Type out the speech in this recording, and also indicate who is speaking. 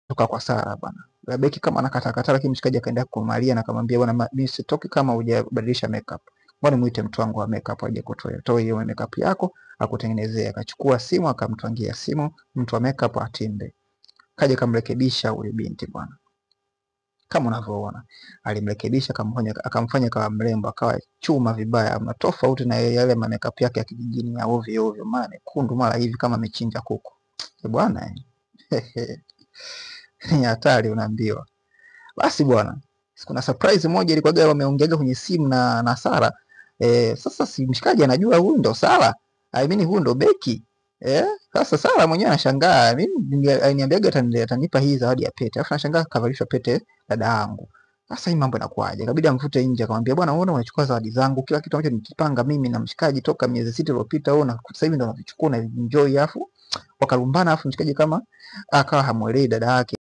Speaker 1: toka kwa Sara bwana. Beki kama anakatakata, lakini mshikaji akaenda kumalia na akamwambia bwana, mimi sitoki kama hujabadilisha makeup. Mbona muite mtu wangu wa makeup aje kutoa. Toa hiyo makeup yako akutengenezea. Akachukua simu akamtwangia simu mtu wa makeup atinde. Kaja kamrekebisha ule binti bwana. Kama unavyoona, alimrekebisha akamfanya kama mrembo, akawa chuma vibaya, ama tofauti na yale makeup yake ya kijijini ya ovyo ovyo, maana kundu mara hivi kama amechinja kuku. Bwana ni hatari unaambiwa. Basi bwana, kuna surprise moja ilikuwa wameongeaga kwenye simu na Sara. Sasa si mshikaji anajua huyu ndo Sara. I mean huyu ndo Beki. Sasa Sara mwenyewe anashangaa. Mimi aliniambiaga atanipa hii zawadi ya pete. Alafu anashangaa kavalishwa pete dada yangu. Sasa hii mambo inakuaje? Ikabidi amvute nje akamwambia bwana, unaona unachukua zawadi zangu, kila kitu ambacho nikipanga mimi na mshikaji toka miezi 6 iliyopita, na sasa hivi ndo unavichukua na enjoy, afu wakalumbana, afu mshikaji kama akawa hamuelewi dada yake.